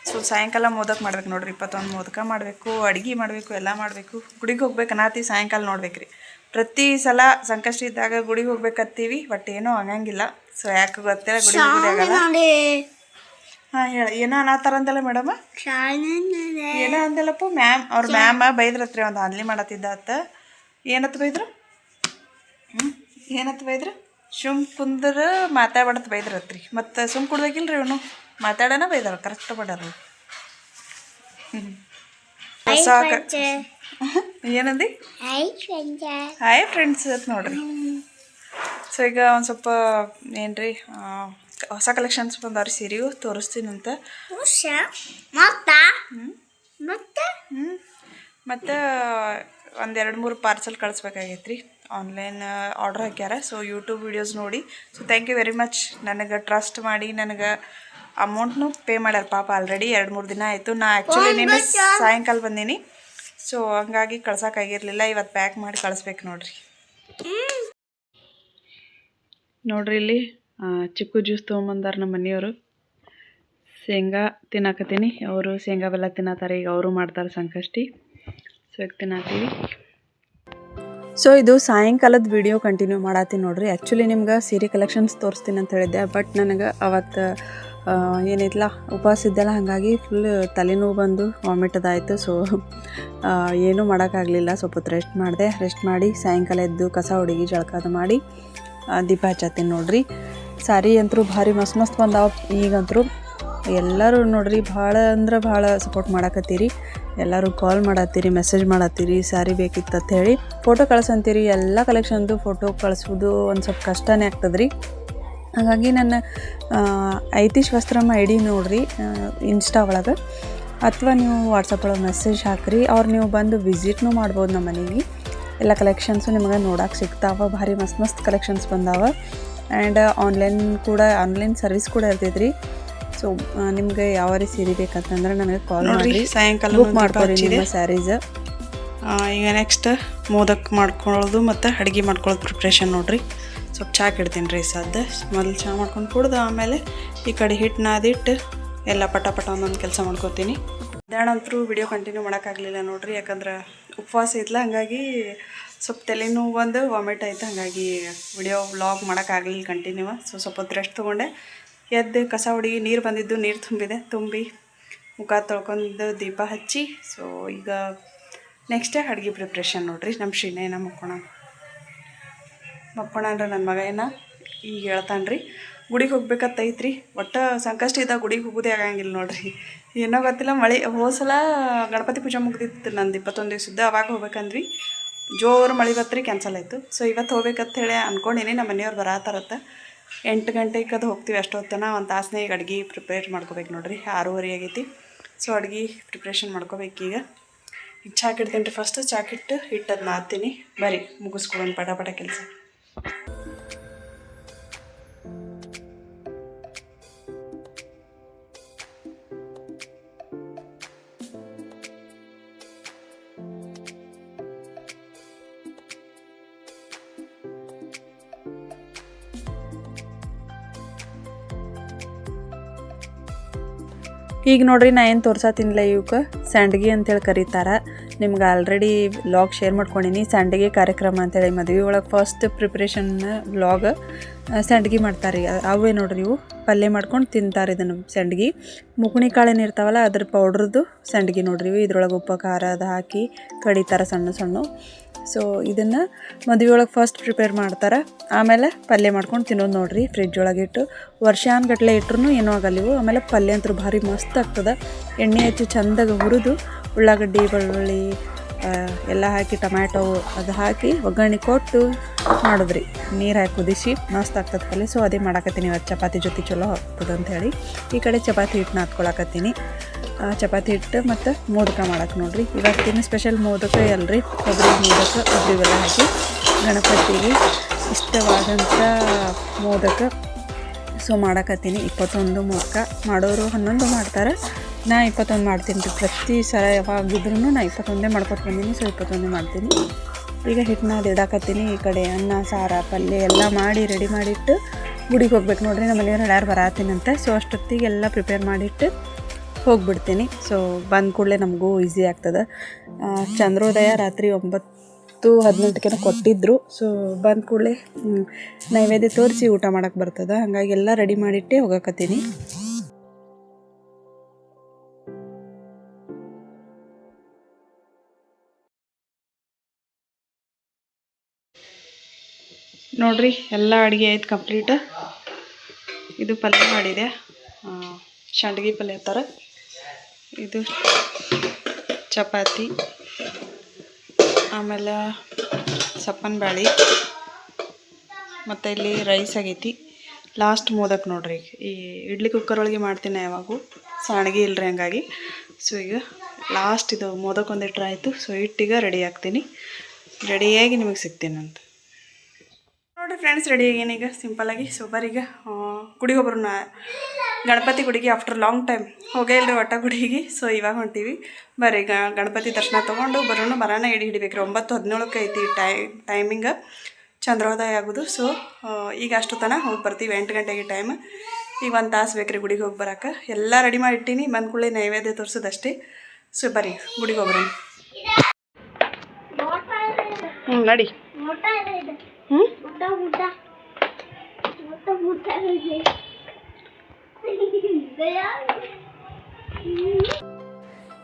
ಸೊ ಸಾಯಂಕಾಲ ಮೋದಕ ಮಾಡ್ಬೇಕು ನೋಡ್ರಿ. 21 ಮೋದಕ ಮಾಡಬೇಕು, ಅಡುಗೆ ಮಾಡಬೇಕು, ಎಲ್ಲ ಮಾಡಬೇಕು. ಗುಡಿಗೆ ಹೋಗ್ಬೇಕು ಅನ್ನತ್ತಿ, ಸಾಯಂಕಾಲ ನೋಡ್ಬೇಕ್ರಿ. ಪ್ರತಿ ಸಲ ಸಂಕಷ್ಟ ಇದ್ದಾಗ ಗುಡಿಗೆ ಹೋಗ್ಬೇಕತ್ತೀವಿ, ಬಟ್ ಏನೂ ಆಗಂಗಿಲ್ಲ. ಸೊ ಯಾಕೆ ಗೊತ್ತಿಲ್ಲ, ಗುಡಿಗೆ ಹೋಗೋದಾಗಲ್ಲ. ಹಾಂ ಹೇಳ, ಏನೋ ಅನ್ನತ್ತಾರಂತಲ್ಲ ಮೇಡಮ್? ಏನೋ ಅಂದಲ್ಲಪ್ಪ ಮ್ಯಾಮ್. ಅವ್ರ ಮ್ಯಾಮ ಬೈದ್ರತ್ರಿ, ಒಂದು ಆನ್ಲಿ ಮಾಡತ್ತಿದ್ದ. ಏನತ್ತು ಬೈದ್ರು? ಏನತ್ತು ಬೈದ್ರು? ಕುಂದ್ರ ಮಾತಾಡ್ಬಾರ್ದು ಬೈದ್ರತ್ರಿ. ಮತ್ತು ಸುಮ್ ಕೊಡ್ಬೇಕಿಲ್ರಿ ಇವನು, ಮಾತಾಡೋಣ ಬೈದಾರ. ಕರೆಕ್ಟ್ ಬಡ್ಯಾರ. ಏನಂದಿ? ಹಾಯ್ ಫ್ರೆಂಡ್ಸ್ ಅಂತ ನೋಡ್ರಿ. ಸೊ ಈಗ ಒಂದು ಸ್ವಲ್ಪ ಏನ್ರಿ ಹೊಸ ಕಲೆಕ್ಷನ್ಸ್ ಬಂದವ್ರಿ, ಸೀರೆಯು ತೋರಿಸ್ತೀನಂತ. ಮತ್ತು ಒಂದು 2-3 ಪಾರ್ಸಲ್ ಕಳಿಸ್ಬೇಕಾಗೈತ್ರಿ. ಆನ್ಲೈನ್ ಆರ್ಡ್ರ್ ಹಾಕ್ಯಾರ. ಸೊ ಯೂಟ್ಯೂಬ್ ವೀಡಿಯೋಸ್ ನೋಡಿ. So thank you very much. ನನಗೆ ಟ್ರಸ್ಟ್ ಮಾಡಿ ನನಗೆ ಅಮೌಂಟ್ನು ಪೇ ಮಾಡ್ಯಾರ ಪಾಪ. ಆಲ್ರೆಡಿ 2-3 ದಿನ ಆಯಿತು. ನಾ ಆ್ಯಕ್ಚುಲಿ ನಿನ್ನೆ ಸಾಯಂಕಾಲ ಬಂದೀನಿ. ಸೊ ಹಂಗಾಗಿ ಕಳ್ಸೋಕ್ಕಾಗಿರಲಿಲ್ಲ. ಇವತ್ತು ಪ್ಯಾಕ್ ಮಾಡಿ ಕಳಿಸ್ಬೇಕು ನೋಡ್ರಿ. ನೋಡ್ರಿ ಇಲ್ಲಿ ಚಿಕ್ಕು ಜ್ಯೂಸ್ ತೊಗೊಂಬಂದಾರ ನಮ್ಮ ಮನೆಯವರು. ಶೇಂಗಾ ತಿನ್ನಾಕತ್ತೀನಿ. ಅವರು ಶೇಂಗಾ ಬೆಲ್ಲ ತಿನ್ನತ್ತಾರೆ. ಈಗ ಅವರು ಮಾಡ್ತಾರೆ ಸಂಕಷ್ಟಿ. ಸೊ ಈಗ ತಿನ್ನತ್ತೀವಿ. ಸೊ ಇದು ಸಾಯಂಕಾಲದ ವಿಡಿಯೋ ಕಂಟಿನ್ಯೂ ಮಾಡತ್ತೀನಿ ನೋಡ್ರಿ. ಆ್ಯಕ್ಚುಲಿ ನಿಮ್ಗೆ ಸೀರೆ ಕಲೆಕ್ಷನ್ಸ್ ತೋರಿಸ್ತೀನಿ ಅಂತ ಹೇಳಿದ್ದೆ, ಬಟ್ ನನಗೆ ಅವತ್ತು ಏನಿತ್ತಲ್ಲ ಉಪವಾಸ ಇದ್ದಲ್ಲ, ಹಾಗಾಗಿ ಫುಲ್ ತಲೆನೋವು ಬಂದು ವಾಮಿಟದಾಯಿತು. ಸೊ ಏನೂ ಮಾಡೋಕ್ಕಾಗಲಿಲ್ಲ. ಸ್ವಲ್ಪ ಹೊತ್ತು ರೆಸ್ಟ್ ಮಾಡಿ ಸಾಯಂಕಾಲ ಎದ್ದು ಕಸ ಹುಡುಗಿ ಜಳಕಾದ ಮಾಡಿ ದೀಪ ಹಚ್ಚತ್ತೀನಿ ನೋಡ್ರಿ. ಸಾರಿ ಅಂತರೂ ಭಾರಿ ಮಸ್ತ್ ಬಂದಾವ. ಈಗಂತರೂ ಎಲ್ಲರೂ ನೋಡ್ರಿ ಭಾಳ ಅಂದ್ರೆ ಭಾಳ ಸಪೋರ್ಟ್ ಮಾಡಕತ್ತೀರಿ. ಎಲ್ಲರೂ ಕಾಲ್ ಮಾಡತ್ತೀರಿ, ಮೆಸೇಜ್ ಮಾಡತ್ತೀರಿ, ಸ್ಯಾರಿ ಬೇಕಿತ್ತು ಅಂತ ಹೇಳಿ. ಫೋಟೋ ಕಳ್ಸಂತೀರಿ. ಎಲ್ಲ ಕಲೆಕ್ಷನ್ದು ಫೋಟೋ ಕಳಿಸೋದು ಒಂದು ಸ್ವಲ್ಪ ಕಷ್ಟನೇ ಆಗ್ತದೆ ರೀ. ಹಾಗಾಗಿ ನನ್ನ ಐತಿಶ್ ವಸ್ತ್ರಮ್ಮ ಐಡಿ ನೋಡ್ರಿ ಇನ್ಸ್ಟಾ ಒಳಗೆ, ಅಥವಾ ನೀವು ವಾಟ್ಸಪ್ ಒಳಗೆ ಮೆಸೇಜ್ ಹಾಕಿರಿ. ಅವ್ರು ನೀವು ಬಂದು ವಿಸಿಟ್ನೂ ಮಾಡ್ಬೋದು ನಮ್ಮ ಮನೆಗೆ. ಎಲ್ಲ ಕಲೆಕ್ಷನ್ಸು ನಿಮಗೆ ನೋಡೋಕೆ ಸಿಗ್ತಾವೆ. ಭಾರಿ ಮಸ್ತ್ ಕಲೆಕ್ಷನ್ಸ್ ಬಂದಾವ. ಆ್ಯಂಡ್ ಆನ್ಲೈನ್ ಸರ್ವಿಸ್ ಕೂಡ ಇರ್ತೈತ್ರಿ. ಸೊ ನಿಮ್ಗೆ ಯಾವ ರೀತಿ ಸೀರೆ ಬೇಕಂತಂದ್ರೆ ನನಗೆ ಕಾಲ್ ಮಾಡಿ ಸಾಯಂಕಾಲ ಬುಕ್ ಮಾಡ್ಕೊರಿ ನಿಮ್ಮ ಸ್ಯಾರೀಸ್. ಈಗ ನೆಕ್ಸ್ಟ್ ಮೋದಕ್ ಮಾಡ್ಕೊಳ್ಳೋದು ಮತ್ತು ಅಡುಗೆ ಮಾಡ್ಕೊಳ್ಳೋದು ಪ್ರಿಪ್ರೇಷನ್ ನೋಡ್ರಿ. ಸ್ವಲ್ಪ ಚಹಾ ಇಡ್ತೀನಿ ರೀ. ಮೊದಲು ಚಹಾ ಮಾಡ್ಕೊಂಡು ಕುಡ್ದು ಆಮೇಲೆ ಈ ಕಡೆ ಹಿಟ್ಟು ನಾದಿಟ್ಟು ಎಲ್ಲ ಪಟ ಒಂದೊಂದು ಕೆಲಸ ಮಾಡ್ಕೊತೀನಿ. ಮಧ್ಯಾಹ್ನಂತರೂ ವಿಡಿಯೋ ಕಂಟಿನ್ಯೂ ಮಾಡೋಕ್ಕಾಗಲಿಲ್ಲ ನೋಡ್ರಿ, ಯಾಕಂದ್ರೆ ಉಪವಾಸ ಇತ್ತಲ್ಲ. ಹಾಗಾಗಿ ಸ್ವಲ್ಪ ತಲೆನೋವು ಬಂದು ವಾಮಿಟ್ ಆಯ್ತು. ಹಾಗಾಗಿ ವಿಡಿಯೋ ವ್ಲಾಗ್ ಮಾಡೋಕ್ಕಾಗಲಿಲ್ಲ ಕಂಟಿನ್ಯೂ. ಸೊ ಸ್ವಲ್ಪ ಹೊತ್ತು ರೆಸ್ಟ್ ತೊಗೊಂಡೆ. ಎದ್ದು ಕಸ ಹುಡುಗಿ ನೀರು ಬಂದಿದ್ದು, ನೀರು ತುಂಬಿ ಮುಖ ತೊಳ್ಕೊಂಡು ದೀಪ ಹಚ್ಚಿ. ಸೊ ಈಗ ನೆಕ್ಸ್ಟ್ ಅಡುಗೆ ಪ್ರಿಪ್ರೇಷನ್ ನೋಡ್ರಿ. ನಮ್ಮ ಶ್ರೀನೇನ ಮಕ್ಕೋಣ ಅಂದ್ರೆ ನನ್ನ ಮಗ ಈಗ ಹೇಳ್ತಾನೆ ರೀ. ಗುಡಿಗೆ ಹೋಗ್ಬೇಕತ್ತೈತ್ರಿ. ಒಟ್ಟು ಸಂಕಷ್ಟ ಇದ್ದಾಗ ಗುಡಿಗೆ ಹೋಗೋದೇ ಆಗಂಗಿಲ್ಲ ನೋಡ್ರಿ. ಏನೋ ಗೊತ್ತಿಲ್ಲ, ಮಳೆ ಹೋಸಲ ಗಣಪತಿ ಪೂಜೆ ಮುಗ್ದಿತ್ತು ನಂದು 21 ದಿವಸದ್ದು. ಅವಾಗ ಹೋಗ್ಬೇಕಂದ್ವಿ, ಜೋರು ಮಳೆ ಬತ್ರಿ, ಕ್ಯಾನ್ಸಲ್ ಆಯಿತು. ಸೊ ಇವತ್ತು ಹೋಗ್ಬೇಕಂತ ಹೇಳಿ ಅಂದ್ಕೊಂಡಿನಿ. ನಮ್ಮ ಮನೆಯವ್ರು ಬರತ್ತಾರತ್ತ. 8 ಗಂಟೆಗೆ ಅದು ಹೋಗ್ತೀವಿ. ಅಷ್ಟೊತ್ತನ ಒಂದು ತಾಸನೇ ಈಗ ಅಡುಗೆ ಪ್ರಿಪೇರ್ ಮಾಡ್ಕೋಬೇಕು ನೋಡ್ರಿ. 6:30 ಆಗೈತಿ. ಸೊ ಅಡುಗೆ ಪ್ರಿಪ್ರೇಷನ್ ಮಾಡ್ಕೋಬೇಕೀಗ. ಈಗ ಚಾಕ್ ಇಡ್ತೀನಿ ರೀ. ಫಸ್ಟ್ ಚಾಕಿಟ್ಟು ಹಿಟ್ಟದು ನಾದ್ತೀನಿ. ಬರೀ ಮುಗಿಸ್ಕೊಡೋಣ ಪಟ ಕೆಲಸ. ಈಗ ನೋಡ್ರಿ ನಾ ಏನು ತೋರ್ಸತ್ತಿನಿಲ್ಲ ಇವಕ್ಕೆ ಸಂಡ್ಗಿ ಅಂತೇಳಿ ಕರೀತಾರೆ. ನಿಮ್ಗೆ ಆಲ್ರೆಡಿ ವ್ಲಾಗ್ ಶೇರ್ ಮಾಡ್ಕೊಂಡಿನಿ ಸಂಡ್ಗಿ ಕಾರ್ಯಕ್ರಮ ಅಂತೇಳಿ ಮದುವೆ ಒಳಗೆ ಫಸ್ಟ್ ಪ್ರಿಪ್ರೇಷನ್ ವ್ಲಾಗ್ ಸಂಡ್ಗಿ ಮಾಡ್ತಾರೆ. ಅವೇ ನೋಡ್ರಿ ಇವು ಪಲ್ಯ ಮಾಡ್ಕೊಂಡು ತಿಂತಾರೆ. ಇದನ್ನು ಸಂಡ್ಗಿ ಮುಕುಣಿ ಕಾಳೇನು ಇರ್ತಾವಲ್ಲ ಅದ್ರ ಪೌಡ್ರದ್ದು ಸಂಡ್ಗಿ ನೋಡ್ರಿ ಇವು. ಇದ್ರೊಳಗೆ ಉಪ್ಪು ಖಾರ ಅದು ಹಾಕಿ ಕಡಿತಾರೆ ಸಣ್ಣ ಸಣ್ಣ. ಸೊ ಇದನ್ನು ಮದುವೆ ಒಳಗೆ ಫಸ್ಟ್ ಪ್ರಿಪೇರ್ ಮಾಡ್ತಾರೆ, ಆಮೇಲೆ ಪಲ್ಯ ಮಾಡ್ಕೊಂಡು ತಿನ್ನೋದು ನೋಡ್ರಿ. ಫ್ರಿಜ್ ಒಳಗೆ ಇಟ್ಟು ವರ್ಷಾನ್ಗಟ್ಲೆ ಇಟ್ರೂ ಏನೂ ಆಗಲ್ಲಿವು. ಆಮೇಲೆ ಪಲ್ಯ ಅಂತೂ ಭಾರಿ ಮಸ್ತ್ ಆಗ್ತದೆ. ಎಣ್ಣೆ ಹಚ್ಚಿ ಚೆಂದಾಗಿ ಹುರಿದು ಉಳ್ಳಾಗಡ್ಡಿ ಬೆಳ್ಳುಳ್ಳಿ ಎಲ್ಲ ಹಾಕಿ ಟೊಮ್ಯಾಟೊ ಅದು ಹಾಕಿ ಒಗ್ಗರಣೆ ಕೊಟ್ಟು ಮಾಡಿದ್ರಿ. ನೀರು ಹಾಕಿ ಕುದಿಸಿ ಮಸ್ತ್ ಆಗ್ತದೆ ಪಲ್ಯ. ಸೊ ಅದೇ ಮಾಡಾಕತ್ತೀನಿ ಇವತ್ತು ಚಪಾತಿ ಜೊತೆ ಚಲೋ ಆಗ್ತದೆ ಅಂಥೇಳಿ. ಈ ಕಡೆ ಚಪಾತಿ ಹಿಟ್ಟು ನಾದ್ಕೊಳಕತ್ತೀನಿ. ಚಪಾತಿ ಹಿಟ್ಟು ಮತ್ತು ಮೋದಕ ಮಾಡಕ್ಕೆ ನೋಡ್ರಿ. ಇವತ್ತಿನ ಸ್ಪೆಷಲ್ ಮೋದಕ ಅಲ್ರಿ, ಕೊಬ್ಬರಿ ಮೋದಕ ಕೊಬ್ಬರಿ ಬೆಲ್ಲ ಹಾಕಿ ಗಣಪತಿಗೆ ಇಷ್ಟವಾದಂಥ ಮೋದಕ ಸೊ ಮಾಡಕತ್ತೀನಿ. 21 ಮೋದಕ ಮಾಡೋರು 11 ಮಾಡ್ತಾರೆ, ನಾ 21 ಮಾಡ್ತೀನಿ ರೀ. ಪ್ರತಿ ಸಲ ಯಾವಾಗಿದ್ರೂ ನಾ 21 ಮಾಡ್ಕೊಟ್ಟು ಬಂದೀನಿ. ಸೊ 21 ಮಾಡ್ತೀನಿ. ಈಗ ಹಿಟ್ಟನ್ನ ಅದು ಇಡಾಕತ್ತೀನಿ. ಈ ಕಡೆ ಅನ್ನ ಸಾರ ಪಲ್ಯ ಎಲ್ಲ ಮಾಡಿ ರೆಡಿ ಮಾಡಿಟ್ಟು ಗುಡಿಗೆ ಹೋಗ್ಬೇಕು ನೋಡ್ರಿ. ನಮ್ಮ ಮನೆಯವ್ರು ಯಾರು ಬರತ್ತೀನಂತೆ. ಸೊ ಅಷ್ಟೊತ್ತಿಗೆ ಎಲ್ಲ ಪ್ರಿಪೇರ್ ಮಾಡಿಟ್ಟು ಹೋಗಿಬಿಡ್ತೀನಿ. ಸೊ ಬಂದ ಕೂಡಲೇ ನಮಗೂ ಈಸಿ ಆಗ್ತದೆ. ಚಂದ್ರೋದಯ ರಾತ್ರಿ 9:18 ಕೊಟ್ಟಿದ್ದರು. ಸೊ ಬಂದ ಕೂಡಲೇ ನೈವೇದ್ಯ ತೋರಿಸಿ ಊಟ ಮಾಡೋಕ್ಕೆ ಬರ್ತದೆ. ಹಾಗಾಗಿ ಎಲ್ಲ ರೆಡಿ ಮಾಡಿಟ್ಟೆ ಹೋಗಕತ್ತೀನಿ. ನೋಡ್ರಿ ಎಲ್ಲ ಅಡುಗೆ ಆಯ್ತು ಕಂಪ್ಲೀಟ್. ಇದು ಪಲ್ಯ ಮಾಡಿದೆ, ಸಂಡ್ಗಿ ಪಲ್ಯ ಥರ. ಇದು ಚಪಾತಿ, ಆಮೇಲೆ ಸಪ್ಪನ ಬ್ಯಾಳಿ, ಮತ್ತು ಇಲ್ಲಿ ರೈಸ್ ಆಗೈತಿ. ಲಾಸ್ಟ್ ಮೋದಕ್ ನೋಡ್ರಿ. ಈ ಇಡ್ಲಿ ಕುಕ್ಕರ್ ಒಳಗೆ ಮಾಡ್ತೀನಿ ಯಾವಾಗೂ, ಸಾಣಿಗೆ ಇಲ್ಲರಿ ಹಂಗಾಗಿ. ಸೊ ಈಗ ಲಾಸ್ಟ್ ಇದು ಮೋದಕ್ ಒಂದಿಟ್ರೆ ಆಯಿತು. ಸೊ ಇಟ್ಟೀಗ ರೆಡಿ ಆಗ್ತೀನಿ. ರೆಡಿಯಾಗಿ ನಿಮಗೆ ಸಿಗ್ತೀನಂತ ನೋಡಿರಿ ಫ್ರೆಂಡ್ಸ್. ರೆಡಿ ಆಗೇನಿ ಈಗ ಸಿಂಪಲ್ಲಾಗಿ. ಸೊ ಬರೀಗ ಗುಡಿಗೆ ಹೋಗ್ಬರೋಣ. ಗಣಪತಿ ಗುಡಿಗೆ ಆಫ್ಟರ್ ಲಾಂಗ್ ಟೈಮ್ ಹೋಗೇ ಇಲ್ಲರಿ ಒಟ್ಟ ಗುಡಿಗೆ. ಸೊ ಇವಾಗ ಹೊಂಟೀವಿ. ಬರ್ರಿ ಈಗ ಗಣಪತಿ ದರ್ಶನ ತೊಗೊಂಡು ಬರೋಣ. ಹಿಡಿಬೇಕ್ರಿ. 9:17 ಐತಿ ಟೈಮಿಂಗ ಚಂದ್ರೋದಯ ಆಗೋದು. ಸೊ ಈಗ ಅಷ್ಟು ತನಕ ಹೋಗಿ ಬರ್ತೀವಿ. 8 ಗಂಟೆಗೆ ಟೈಮ್. ಈಗ 1 ತಾಸು ಬೇಕ್ರಿ ಗುಡಿಗೆ ಹೋಗಿ ಬರೋಕೆ. ಎಲ್ಲ ರೆಡಿ ಮಾಡಿ ಇಟ್ಟೀನಿ. ಬಂದ ಕೂಡಲೇ ನೈವೇದ್ಯ ತೋರಿಸೋದಷ್ಟೇ. ಸೊ ಬರ್ರಿ ಗುಡಿಗೆ ಹೋಗ್ಬರೋಣ. ನಡಿ.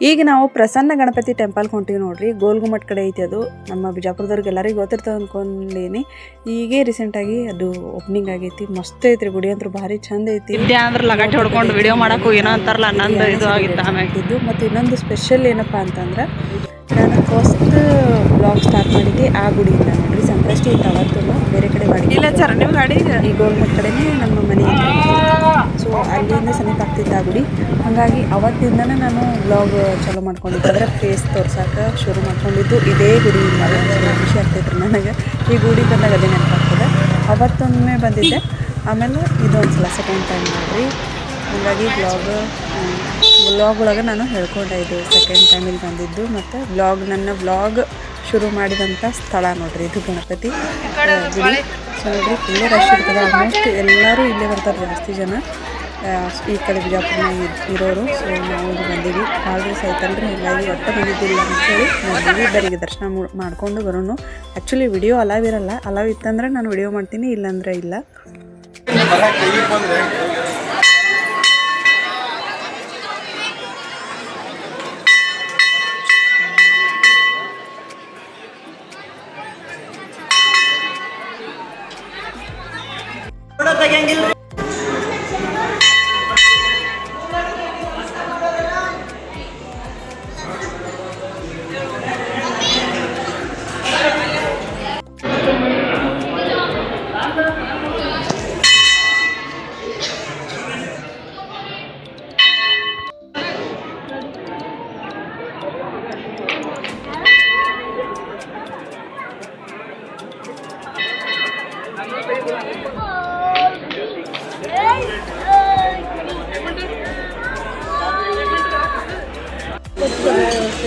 ಈಗ ನಾವು ಪ್ರಸನ್ನ ಗಣಪತಿ ಟೆಂಪಲ್ಗೆ ಹೊಂಟೀವಿ ನೋಡ್ರಿ. ಗೋಲ್ಗುಮಟ್ ಕಡೆ ಐತಿ ಅದು. ನಮ್ಮ ಬಿಜಾಪುರದವ್ರಿಗೆ ಎಲ್ಲರಿಗೂ ಗೊತ್ತಿರ್ತದೆ ಅಂದ್ಕೊಂಡೀನಿ. ಈಗೇ ರೀಸೆಂಟಾಗಿ ಅದು ಓಪನಿಂಗ್ ಆಗೈತಿ. ಮಸ್ತ್ ಐತ್ರಿ ಗುಡಿ ಅಂತೂ ಭಾರಿ ಚಂದ ಐತಿ. ಅಂದ್ರೆ ಲಗಾಟಿ ಹೊಡ್ಕೊಂಡು ವಿಡಿಯೋ ಮಾಡಕ್ಕೂ ಏನೋ ಅಂತಾರಲ್ಲ ಅನ್ನೊಂದು ಇದು ಆಗಿತ್ತು. ಮತ್ತು ಇನ್ನೊಂದು ಸ್ಪೆಷಲ್ ಏನಪ್ಪ ಅಂತಂದ್ರೆ, ನಾನು ಫಸ್ಟ್ ಬ್ಲಾಗ್ ಸ್ಟಾರ್ಟ್ ಮಾಡಿದ್ದೆ ಆ ಗುಡಿಯಿಂದ ನೋಡ್ರಿ. ಸಂಕಷ್ಟಿ ಇತ್ತು ಅವತ್ತು. ಬೇರೆ ಕಡೆ ಗಾಡಿ ಇಲ್ಲ ಸರ್, ನಿಮ್ಮ ಗಾಡಿ ಈ ಗೋಲ್ಗುಮಟ್ ಕಡೆನೇ ನಮ್ಮ ಮನೆ. ಸೊ ಅಲ್ಲಿಂದ ಸಮೀಪ ಆಗ್ತಿತ್ತು ಆ ಗುಡಿ. ಹಾಗಾಗಿ ಅವತ್ತಿಂದನೇ ನಾನು ಬ್ಲಾಗ್ ಚಾಲೂ ಮಾಡ್ಕೊಂಡಿದ್ದೆ. ಅದರ ಫೇಸ್ ತೋರ್ಸೋಕೆ ಶುರು ಮಾಡ್ಕೊಂಡಿದ್ದು ಇದೇ ಗುಡಿಯಿಂದ. ಖುಷಿ ಆಗ್ತೈತ್ರಿ ನನಗೆ. ಈ ಗುಡಿ ಬಂದಾಗ ಅದೇ ನೆನಪಾಗ್ತದೆ. ಅವತ್ತೊಮ್ಮೆ ಬಂದಿದ್ದೆ, ಆಮೇಲೆ ಇದೊಂದು ಸಲ ಸೆಕೆಂಡ್ ಟೈಮ್ ನೋಡ್ರಿ. ಹಾಗಾಗಿ ವ್ಲಾಗ್ ಒಳಗೆ ನಾನು ಹೇಳ್ಕೊಂಡೆ ಇದು ಸೆಕೆಂಡ್ ಟೈಮಿಗೆ ಬಂದಿದ್ದು. ಮತ್ತು ನನ್ನ ವ್ಲಾಗ್ ಶುರು ಮಾಡಿದಂಥ ಸ್ಥಳ ನೋಡ್ರಿ ಇದು ಗಣಪತಿ ಗುಡಿ. ಸೊ ನೋಡ್ರಿ ಫುಲ್ಲೇ ರಶ್ ಇರ್ತದೆ. ಆಲ್ಮೋಸ್ಟ್ ಎಲ್ಲರೂ ಇಲ್ಲೇ ಬರ್ತಾರೆ, ಜಾಸ್ತಿ ಜನ ಈ ಕಡೆ ಬಿಜಾಪುರನಾಗ ಇರೋರು. ಸೊ ನಾವು ಬಂದೀವಿ. ಭಾಳ ದಿವಸ ಆಯ್ತಲ್ರಿ, ಹೀಗಾಗಿ ಒಟ್ಟು ಬಂದಿದ್ದಿಲ್ಲ ಅಂತೇಳಿ ಬಂದೀವಿ. ಬರೀಗೆ ದರ್ಶನ ಮಾಡ್ಕೊಂಡು ಬರೋಣ. ಆ್ಯಕ್ಚುಲಿ ವಿಡಿಯೋ ಅಲಾವ್ ಇರಲ್ಲ. ಅಲಾವ್ ಇತ್ತಂದ್ರೆ ನಾನು ವಿಡಿಯೋ ಮಾಡ್ತೀನಿ, ಇಲ್ಲಾಂದರೆ ಇಲ್ಲ.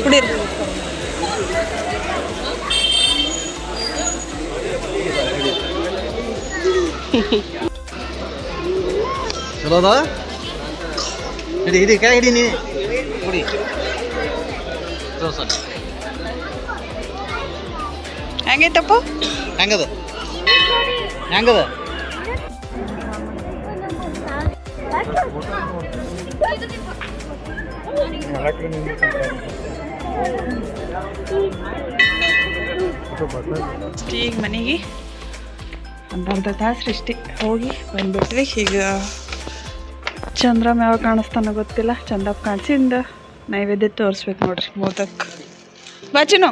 ಕುಡೀರಿ. ಚಲೋದ ಹಿಡಿ ಕೈ ಹಿಡಿ ನೀ ಕುಡಿ ಹೆಂಗೈತಪ್ಪ ಹೆಂಗದ ಹೆಂಗದ ಈಗ ಮನೆಗೆ ಒಂದು ಅರ್ಧ ತಾಸು ಅಷ್ಟೇ ಹೋಗಿ ಬಂದ್ಬಿಟ್ವಿ. ಈಗ ಚಂದ್ರಮ್ಮ ಯಾವಾಗ ಕಾಣಿಸ್ತಾನೋ ಗೊತ್ತಿಲ್ಲ. ಚಂದಪ್ಪ ಕಾಣಿಸಿಂದ ನೈವೇದ್ಯ ತೋರಿಸ್ಬೇಕು ನೋಡ್ರಿ. ಮೋದಕ್ ಬಾಚಿನು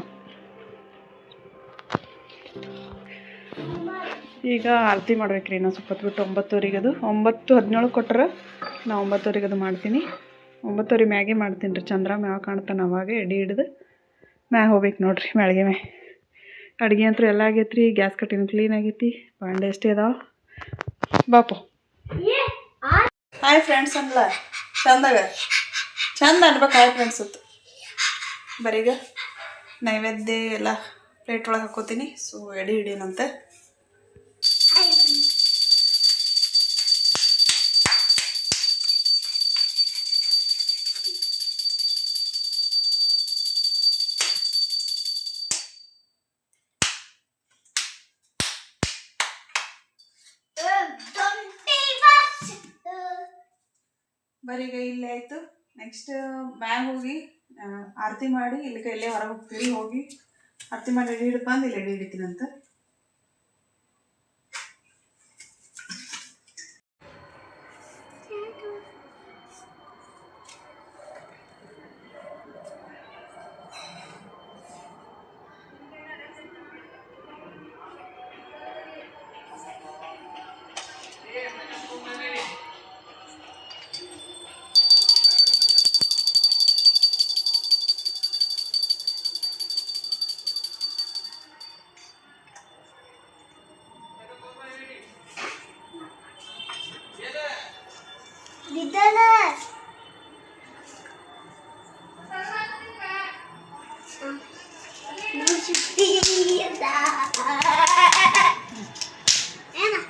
ಈಗ ಆರತಿ ಮಾಡ್ಬೇಕ್ರಿ. ಇನ್ನೂ ಸ್ವಲ್ಪ ಹೊತ್ತು ಬಿಟ್ಟು 9:00 ಅದು 9:17 ಕೊಟ್ರೆ ನಾ 9:00 ಅದು ಮಾಡ್ತೀನಿ. 9:00 ಮ್ಯಾಗೆ ಮಾಡ್ತೀನಿ ರೀ. ಚಂದ್ರಮ್ಮ ಯಾವಾಗ ಕಾಣ್ತಾನೆ ಅವಾಗ ಎಡೆ ಹಿಡಿದು ಮ್ಯಾಗ ಹೋಗ್ಬೇಕು ನೋಡ್ರಿ. ಮ್ಯಾಳ್ಗೆ ಮೇ ಅಡುಗೆ ಅಂತೂ ಎಲ್ಲ ಆಗೈತ್ರಿ. ಗ್ಯಾಸ್ ಕಟ್ಟಿನ ಕ್ಲೀನ್ ಆಗೈತಿ. ಬಾಂಡೆ ಅಷ್ಟೇ ಅದಾವ. ಬಾಪು ಹಾಯ್ ಫ್ರೆಂಡ್ಸ್ ಅನ್ಲ ಚಂದಾಗ ಚಂದ ಅನ್ಬೇಕು. ಹಾಯ್ ಫ್ರೆಂಡ್ಸ್ ಹೊತ್ತು ಬರೀಗ ನೈವೇದ್ಯ ಎಲ್ಲ ಪ್ಲೇಟ್ ಒಳಗೆ ಹಾಕೋತೀನಿ. ಸೊ ಎಡೆ ಹಿಡೀನಂತೆ. ಬರೀಗ ಇಲ್ಲೇ ಆಯಿತು. ನೆಕ್ಸ್ಟ್ ಮ್ಯಾಗ ಹೋಗಿ ಆರತಿ ಮಾಡಿ ಇಲ್ಲಿ ಇಲ್ಲೇ ಹೊರಗೆ ಹೋಗ್ತೀವಿ. ಹೋಗಿ ಆರತಿ ಮಾಡಿ ಎಡೆ ಹಿಡಿದು ಬಂದು ಇಲ್ಲಿ ಎಡೆ ಹಿಡಿತೀನಂತ.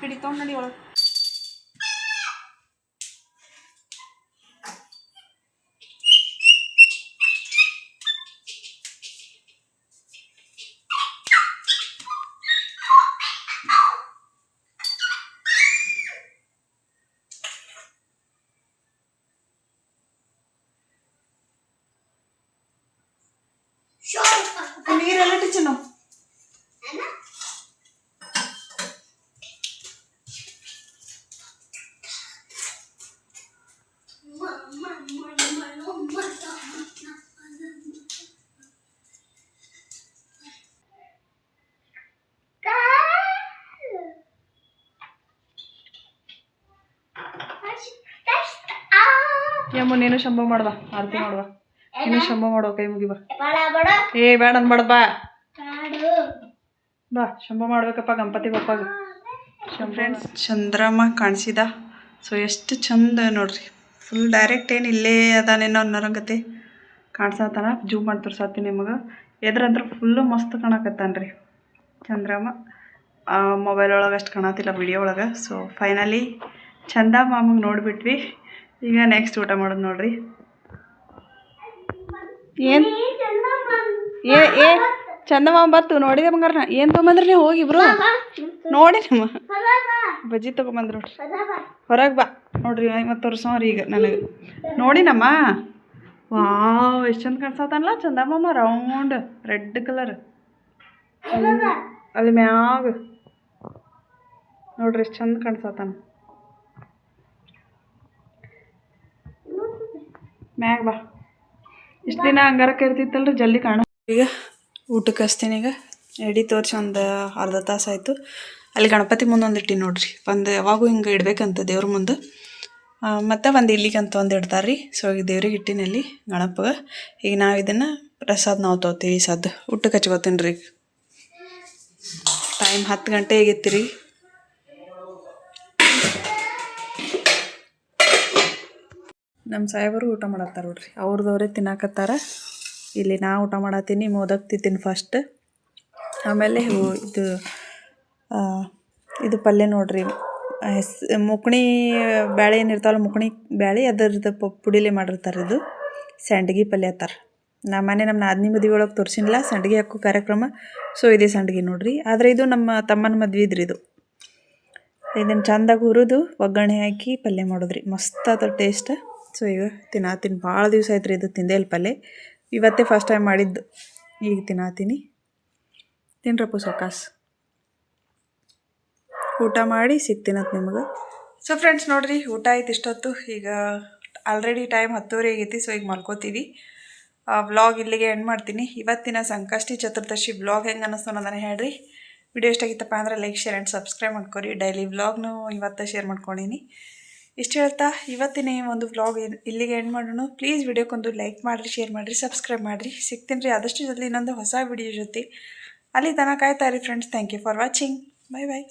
ಹಿಡಿ ತೊಗೊಂಡು ನಡಿ ಒಳಗೆ. ನೀರೆಲ್ಲ ಟಿಚ್ಚು ನಾವು ಯಮ್ಮ ನೀನು ಶಂಭ ಮಾಡ್ಬಾ. ಆರತಿ ಮಾಡ್ಬಾ. ನೀನು ಶಂಭ ಮಾಡುವ. ಕೈ ಮುಗಿಬಾ. ಏ ಬೇಡ ಅನ್ಬಾರ್ದು. ಬಾ ಬಾ ಶಂಭ ಮಾಡ್ಬೇಕಪ್ಪ ಗಣಪತಿ ಬಪ್ಪಾಗ. ಫ್ರೆಂಡ್ಸ್ ಚಂದ್ರಮ್ಮ ಕಾಣಿಸಿದ. ಸೊ ಎಷ್ಟು ಚಂದ ನೋಡ್ರಿ. ಫುಲ್ ಡೈರೆಕ್ಟ್ ಏನು ಇಲ್ಲೇ ಅದಾನೇನೋ ಅನ್ನೋರಂಗತೆ ಕಾಣಿಸತ್ತಾನ. ಜೂಮ್ ಮಾಡಿ ತೋರ್ಸಾತೀನಿ ನಿಮಗೆ. ಎದ್ರಂದ್ರೆ ಫುಲ್ಲು ಮಸ್ತ್ ಕಾಣಕತ್ತಾನ್ರಿ ಚಂದ್ರಮ್ಮ. ಮೊಬೈಲ್ ಒಳಗೆ ಅಷ್ಟು ಕಾಣತಿಲ್ಲ ವಿಡಿಯೋ ಒಳಗೆ. ಸೊ ಫೈನಲಿ ಚಂದ ಮಾಮಗೆ ನೋಡಿಬಿಟ್ವಿ. ಈಗ ನೆಕ್ಸ್ಟ್ ಊಟ ಮಾಡೋದು ನೋಡ್ರಿ. ಏನು ಏ ಚಂದಮ್ಮ ಬರ್ತು ನೋಡಿದೆ ಬಂಗಾರ. ಏನು ತೊಗೊಂಬಂದ್ರಿ ನೀವು ಹೋಗಿ ಇಬ್ರು ನೋಡಿ. ನಮ್ಮ ಬಜ್ಜಿ ತೊಗೊಂಬಂದ್ರು ನೋಡ್ರಿ. ಹೊರಗೆ ಬಾ ನೋಡ್ರಿ. ಮತ್ತು ತೋರಿಸೋರಿ ಈಗ ನನಗೆ ನೋಡಿ ನಮ್ಮ. ವಾವ್ ಎಷ್ಟು ಚಂದ ಕಾಣಿಸತ್ತಲ್ಲ ಚಂದಮ್ಮ. ರೌಂಡ್ ರೆಡ್ ಕಲರ್ ಅಲ್ಲಿ ಮ್ಯಾಗ ನೋಡ್ರಿ ಎಷ್ಟು ಚಂದ ಕಾಣಿಸತ್ತಾನ. ಮ್ಯಾಗ ಬಾ. ಇಷ್ಟು ದಿನ ಹಂಗಾರ ಕರಿತಿತ್ತಲ್ರಿ ಜಲ್ದಿ ಕಾಣ. ಈಗ ಊಟಕ್ಕೆ ಹಚ್ತೀನಿ. ಈಗ ಎಡೆ ತೋರಿಸಿ ಒಂದು ಅರ್ಧ ತಾಸು ಆಯಿತು. ಅಲ್ಲಿ ಗಣಪತಿ ಮುಂದೆ ಒಂದು ಇಟ್ಟಿ ನೋಡ್ರಿ. ಒಂದು ಯಾವಾಗೂ ಹಿಂಗೆ ಇಡ್ಬೇಕಂತ ದೇವ್ರ ಮುಂದೆ. ಮತ್ತು ಒಂದು ಇಲ್ಲಿಗಂತ ಒಂದು ಇಡ್ತಾರೆ ರೀ. ಸೊ ಈಗ ದೇವ್ರಿಗೆ ಇಟ್ಟಿನಲ್ಲಿ ಗಣಪಗೆ. ಈಗ ನಾವು ಇದನ್ನು ಪ್ರಸಾದ ನಾವು ತೊಗೋತೀವಿ. ಸದ್ದು ಊಟಕ್ಕೆ ಹಚ್ಕೋತೀನಿ ರೀ. ಟೈಮ್ 10 ಗಂಟೆ ಆಗೈತಿ ರೀ. ನಮ್ಮ ಸಾಹೇಬರು ಊಟ ಮಾಡತ್ತಾರ ನೋಡ್ರಿ. ಅವ್ರದವ್ರೇ ತಿನ್ನಾಕತ್ತಾರ. ಇಲ್ಲಿ ನಾ ಊಟ ಮಾಡತ್ತೀನಿ. ಮೋದಕ್ ತಿಂತೀನಿ ಫಸ್ಟ್. ಆಮೇಲೆ ಇದು ಪಲ್ಯ ನೋಡ್ರಿ. ಮುಕುಣಿ ಬ್ಯಾಳೆ ಏನಿರ್ತಾವಲ್ಲ ಮುಕುಣಿ ಬ್ಯಾಳೆ ಅದರದ್ದು ಪುಡಿಲೇ ಮಾಡಿರ್ತಾರೆ ಇದು ಸಂಡ್ಗಿ ಪಲ್ಯ ಅಂತಾರೆ. ನಮ್ಮ ನಾದಿನಿ ಮದುವೆ ಒಳಗೆ ತೋರಿಸಿಲ್ಲ ಸಂಡ್ಗಿ ಹಾಕೋ ಕಾರ್ಯಕ್ರಮ. ಸೊ ಇದೇ ಸಂಡ್ಗಿ ನೋಡ್ರಿ. ಆದರೆ ಇದು ನಮ್ಮ ತಮ್ಮನ ಮದ್ವೆ ಇದ್ರಿ ಇದು. ಇದನ್ನು ಚೆಂದಾಗಿ ಹುರಿದು ಒಗ್ಗರಣೆ ಹಾಕಿ ಪಲ್ಯ ಮಾಡೋದ್ರಿ ಮಸ್ತ್ ಆತ ಟೇಸ್ಟ್. ಸೊ ಈಗ ತಿನ್ನತೀನಿ. ಭಾಳ ದಿವಸ ಆಯ್ತು ರೀ ಇದು ತಿಂದೇ ಇಲ್ಲ ಪಲ್ಯ. ಇವತ್ತೇ ಫಸ್ಟ್ ಟೈಮ್ ಮಾಡಿದ್ದು. ಈಗ ತಿನ್ನತೀನಿ. ತಿನ್ರಪ್ಪ ಸೊಕಾಸ್. ಊಟ ಮಾಡಿ ಸಿಗ್ತೀನಂತ ನಿಮಗೆ. ಸೊ ಫ್ರೆಂಡ್ಸ್ ನೋಡಿರಿ ಊಟ ಆಯ್ತು ಇಷ್ಟೊತ್ತು. ಈಗ ಆಲ್ರೆಡಿ ಟೈಮ್ 10:30 ಆಗೈತಿ. ಸೊ ಈಗ ಮಲ್ಕೋತೀವಿ. ವ್ಲಾಗ್ ಇಲ್ಲಿಗೆ ಎಂಡ್ ಮಾಡ್ತೀನಿ. ಇವತ್ತಿನ ಸಂಕಷ್ಟಿ ಚತುರ್ದಶಿ ವ್ಲಾಗ್ ಹೆಂಗೆ ಅನ್ನಿಸ್ತು ಅನ್ನೋದನ್ನು ಹೇಳ್ರಿ. ವಿಡಿಯೋ ಇಷ್ಟ ಆಗಿತ್ತಪ್ಪ ಅಂದ್ರೆ ಲೈಕ್ ಶೇರ್ ಆ್ಯಂಡ್ ಸಬ್ಸ್ಕ್ರೈಬ್ ಮಾಡ್ಕೊರಿ. ಡೈಲಿ ವ್ಲಾಗ್ನು ಇವತ್ತು ಶೇರ್ ಮಾಡ್ಕೊಂಡೀನಿ. ಇಷ್ಟು ಹೇಳ್ತಾ ಇವತ್ತಿನ ಒಂದು ವ್ಲಾಗ್ ಇಲ್ಲಿಗೆ ಎಂಡ್ ಮಾಡೋಣ. ಪ್ಲೀಸ್ ವಿಡಿಯೋಕ್ಕೊಂದು ಲೈಕ್ ಮಾಡಿರಿ, ಶೇರ್ ಮಾಡಿರಿ, ಸಬ್ಸ್ಕ್ರೈಬ್ ಮಾಡಿರಿ. ಸಿಗ್ತೀನಿ ರೀ ಆದಷ್ಟು ಜಲ್ದಿ ಇನ್ನೊಂದು ಹೊಸ ವಿಡಿಯೋ ಜೊತೆ. ಅಲ್ಲಿ ತನಕ ಕಾಯ್ತಾ ಇರಿ friends. Thank you for watching. Bye bye.